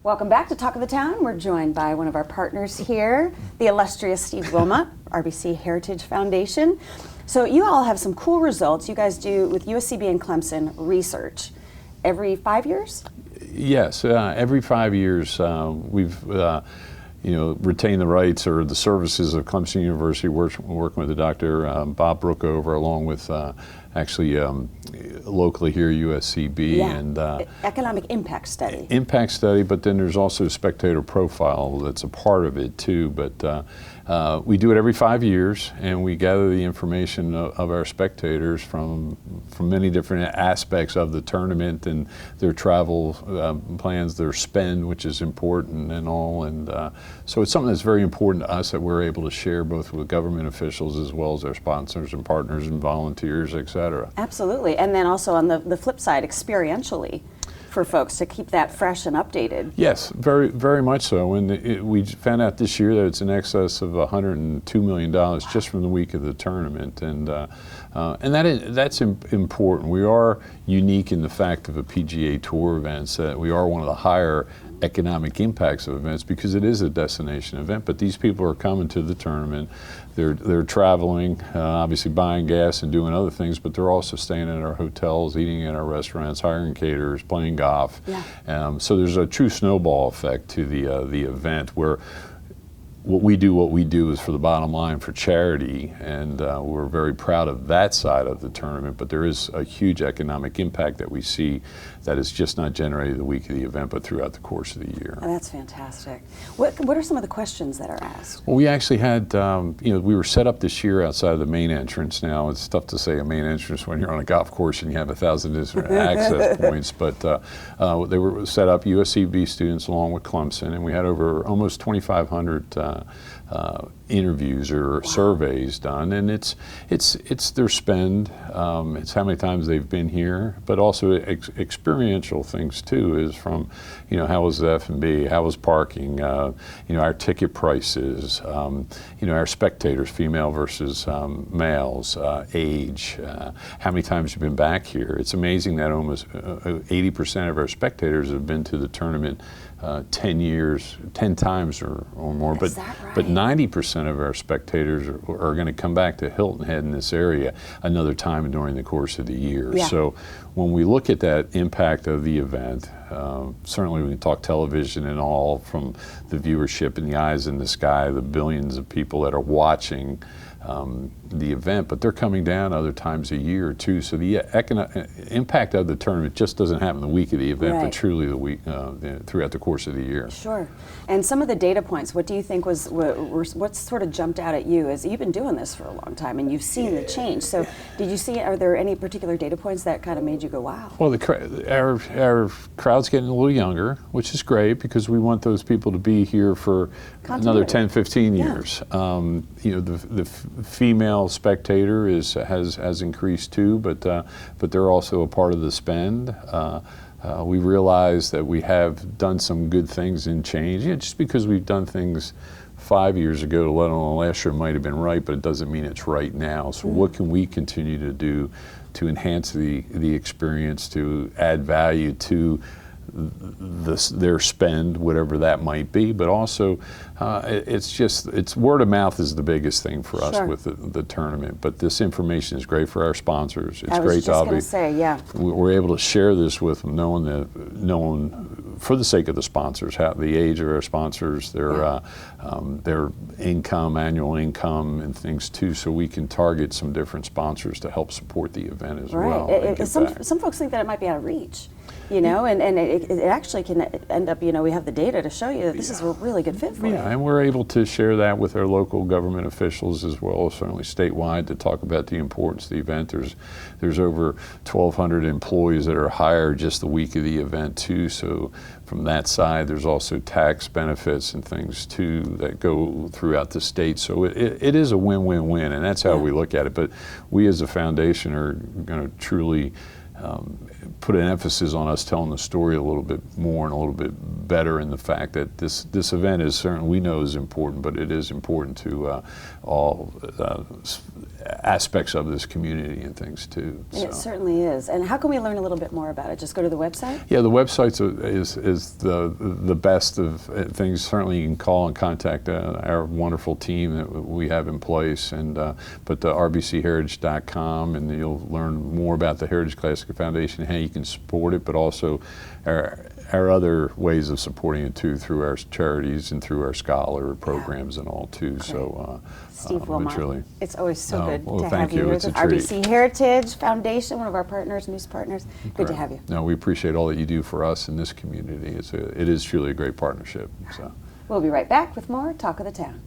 Welcome back to Talk of the Town. We're joined by one of our partners here, the illustrious Steve Wilmot, RBC Heritage Foundation. So you all have some cool results you guys do with USCB and Clemson research every 5 years? Yes, every 5 years we've retained the rights or the services of Clemson University, working with the Dr. Bob Brookover, along with locally here USCB. Yeah. And economic impact study. Impact study, but then there's also spectator profile that's a part of it too. But we do it every 5 years, and we gather the information of our spectators from many different aspects of the tournament and their travel plans, their spend, which is important and all. And so it's something that's very important to us that we're able to share both with government officials as well as our sponsors and partners and volunteers, et cetera. Absolutely. And then also on the flip side, experientially, for folks to keep that fresh and updated. Yes, very, very much so. And we found out this year that it's in excess of $102 million just from the week of the tournament, and that's important. We are unique in the fact of a PGA Tour events that we are one of the higher economic impacts of events because it is a destination event. But these people are coming to the tournament. They're traveling, obviously buying gas and doing other things, but they're also staying in our hotels, eating in our restaurants, hiring caterers, playing golf. Yeah. So there's a true snowball effect to the event where what we do is for the bottom line for charity, and we're very proud of that side of the tournament, but there is a huge economic impact that we see that is just not generated the week of the event, but throughout the course of the year. Oh, that's fantastic. What are some of the questions that are asked? Well, we actually had, we were set up this year outside of the main entrance. Now, it's tough to say a main entrance when you're on a golf course and you have 1,000 different access points, but they were set up USCB students along with Clemson, and we had over almost 2,500 interviews or surveys done, and it's their spend, it's how many times they've been here, but also experiential things too, is from, how was the F&B, how was parking, our ticket prices, our spectators, female versus males, age, how many times you've been back here. It's amazing that almost 80% of our spectators have been to the tournament 10 times or more, but 90% of our spectators are going to come back to Hilton Head in this area another time during the course of the year. Yeah. So when we look at that impact of the event, certainly we can talk television and all, from the viewership and the eyes in the sky, the billions of people that are watching the event, but they're coming down other times a year or two. So the impact of the tournament just doesn't happen the week of the event, right, but truly the week throughout the course of the year. Sure. And some of the data points, what do you think what sort of jumped out at you? As you've been doing this for a long time and you've seen the change. So are there any particular data points that kind of made you go, wow? Well, our crowd's getting a little younger, which is great because we want those people to be here for another 10, 15 years. The female spectator has increased too, but they're also a part of the spend. We realize that we have done some good things in change. Just because we've done things 5 years ago, let alone last year, might have been right, but it doesn't mean it's right now. So what can we continue to do to enhance the experience, to add value to their spend, whatever that might be, but also it's word of mouth is the biggest thing for us with the tournament. But this information is great for our sponsors. It's great to we're able to share this with them, knowing for the sake of the sponsors, how the age of our sponsors, their income, annual income, and things too, so we can target some different sponsors to help support the event as well. Some folks think that it might be out of reach. And it actually can end up, we have the data to show you that this is a really good fit for you. Yeah, and we're able to share that with our local government officials as well, certainly statewide, to talk about the importance of the event. There's over 1,200 employees that are hired just the week of the event too, so from that side there's also tax benefits and things too that go throughout the state. So it is a win-win-win, and that's how we look at it. But we as a foundation are going to truly put an emphasis on us telling the story a little bit more and a little bit better, in the fact that this event is certainly, we know, is important, but it is important to all aspects of this community and things too. And it certainly is. And how can we learn a little bit more about it? Just go to the website? Yeah, the website is the best of things. Certainly you can call and contact our wonderful team that we have in place, and but the rbcheritage.com, and you'll learn more about the Heritage Classic Foundation, how you can support it, but also our other ways of supporting it too, through our charities and through our scholar programs and all too. Great. So Steve Wilmot, it's always so good well, to thank have you you. here. It's a RBC Heritage Foundation, one of our partners, news partners. Good to have you. No, we appreciate all that you do for us in this community. It is truly a great partnership. So. We'll be right back with more Talk of the Town.